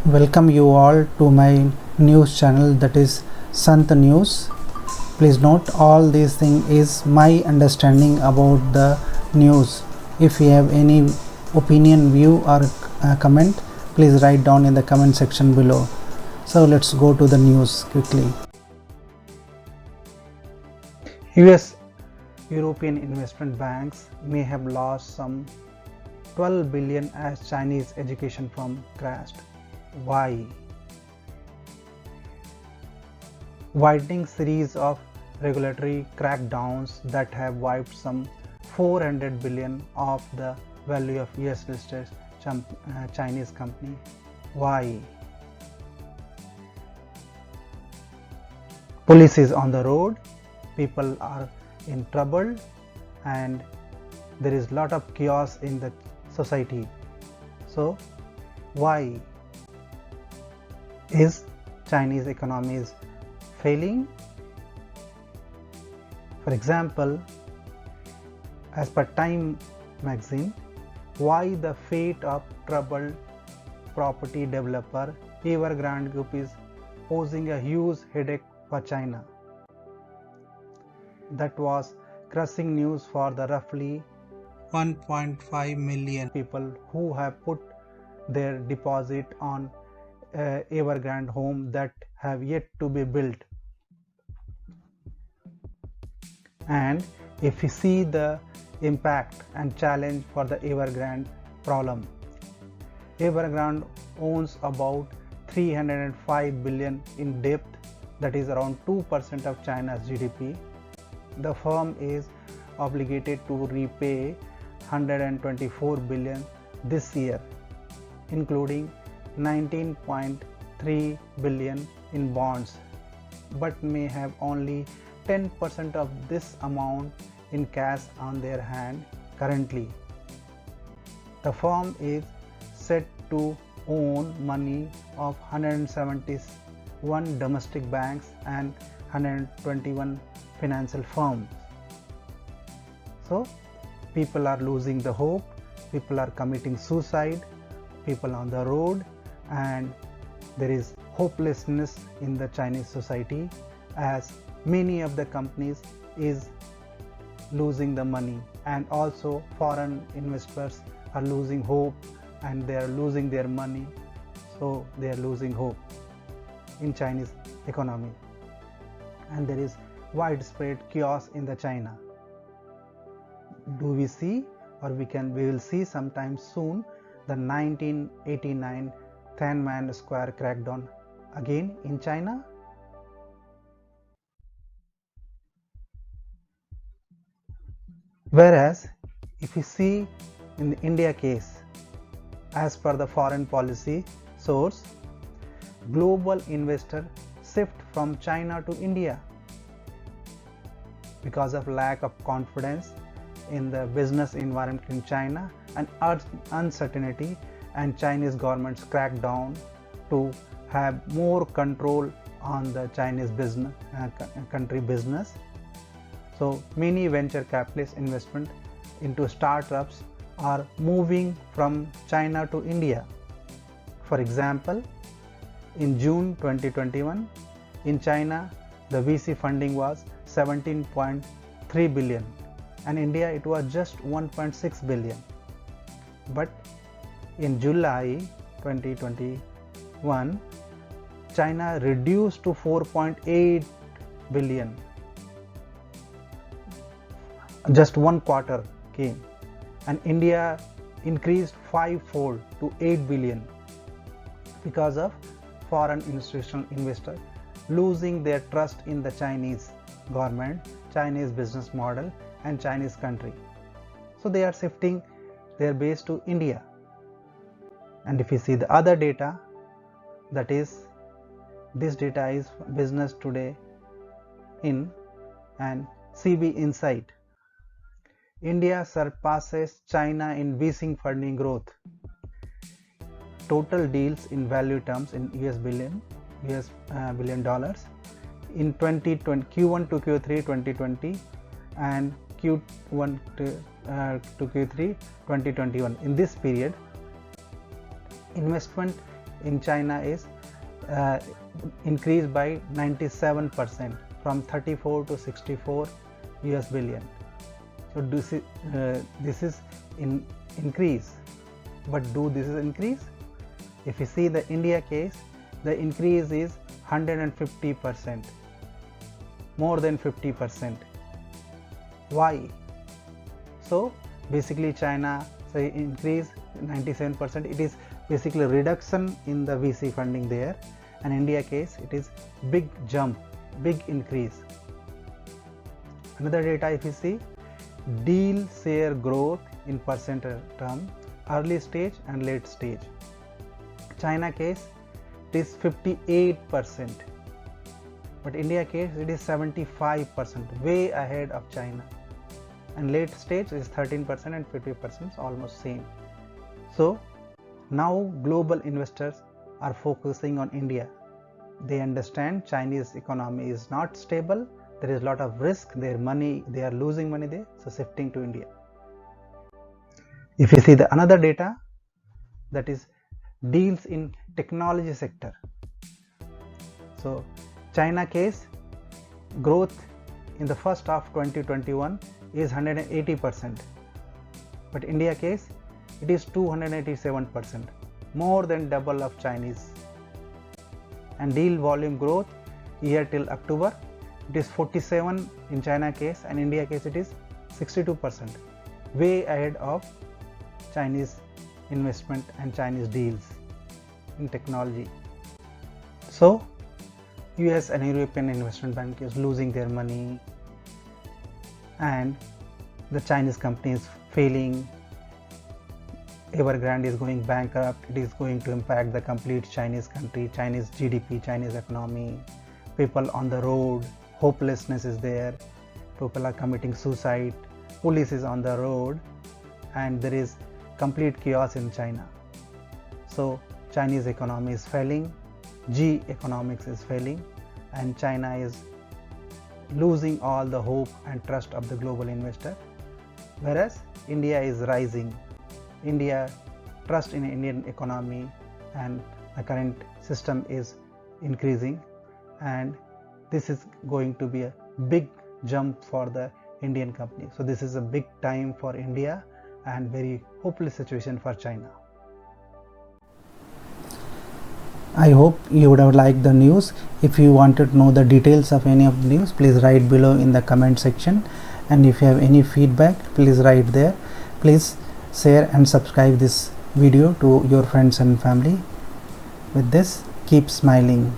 Welcome you all to my news channel, that is Sant News. Please note, all these things is my understanding about the news. If you have any opinion, view or comment, please write down in the comment section below. So let's go to the news quickly. US European investment banks may have lost some 12 billion as Chinese education firm crashed. Why? Widening series of regulatory crackdowns that have wiped some 400 billion of the value of US listed Chinese company. Why? Police is on the road, people are in trouble, and there is lot of chaos in the society. So why is Chinese economy is failing? For example, as per Time magazine, why the fate of troubled property developer Evergrande Group is posing a huge headache for China. That was crushing news for the roughly 1.5 million people who have put their deposit on Evergrande home that have yet to be built. And if you see the impact and challenge for the Evergrande problem, Evergrande owns about 305 billion in debt, that is around 2% of China's GDP. The firm is obligated to repay 124 billion this year, including 19.3 billion in bonds, but may have only 10% of this amount in cash on their hand currently. The firm is said to own money of 171 domestic banks and 121 financial firms. So people are losing the hope, people are committing suicide, people on the road, and there is hopelessness in the Chinese society as many of the companies is losing the money, and also foreign investors are losing hope and they are losing their money. So they are losing hope in Chinese economy, and there is widespread chaos in the China. Do we see, or we will see sometime soon, the 1989 Tiananmen Square crackdown again in China? Whereas if you see in the India case, as per the foreign policy source, global investor shift from China to India because of lack of confidence in the business environment in China and uncertainty, and Chinese government's crackdown to have more control on the Chinese business country business. So many venture capitalist investment into startups are moving from China to India. For example, in June 2021 in China, the VC funding was 17.3 billion, and India it was just 1.6 billion. But in July 2021, China reduced to 4.8 billion. Just one quarter came, and India increased fivefold to 8 billion because of foreign institutional investors losing their trust in the Chinese government, Chinese business model, and Chinese country. So they are shifting their base to India. And if you see the other data, that is, this data is Business Today in and CB Insight. India surpasses China in VC funding growth. Total deals in value terms in US billion dollars in 2020 Q1 to Q3 2020 and Q1 to Q3 2021. In this period, investment in China is increased by 97% from 34 to 64 US billion. So this is in increase, but do this is increase? If you see the India case, the increase is 150%, more than 50%. Why? So basically China say increase 97%, it is basically reduction in the VC funding there, and India case it is big jump, big increase. Another data if you see, deal share growth in percentage term, early stage and late stage. China case it is 58%, but India case it is 75%, way ahead of China, and late stage is 13% and 50% almost same. So now global investors are focusing on India. They understand Chinese economy is not stable, there is a lot of risk, their money, they are losing money there, so shifting to India. If you see the another data, that is deals in technology sector. So China case growth in the first half 2021 is 180%, but India case it is 287%, more than double of Chinese. And deal volume growth year till October, it is 47 in China case, and India case it is 62%, way ahead of Chinese investment and Chinese deals in technology. So US and European investment bank is losing their money, and the Chinese company is failing. Evergrande is going bankrupt. It is going to impact the complete Chinese country, Chinese GDP, Chinese economy. People on the road, hopelessness is there. People are committing suicide. Police is on the road, and there is complete chaos in China. So Chinese economy is failing, G economics is failing, and China is losing all the hope and trust of the global investor, whereas India is rising. India trust in Indian economy and the current system is increasing, and this is going to be a big jump for the Indian company. So this is a big time for India and very hopeless situation for China. I hope you would have liked the news. If you wanted to know the details of any of the news, please write below in the comment section, and if you have any feedback, please write there. Please share and subscribe this video to your friends and family. With this, keep smiling.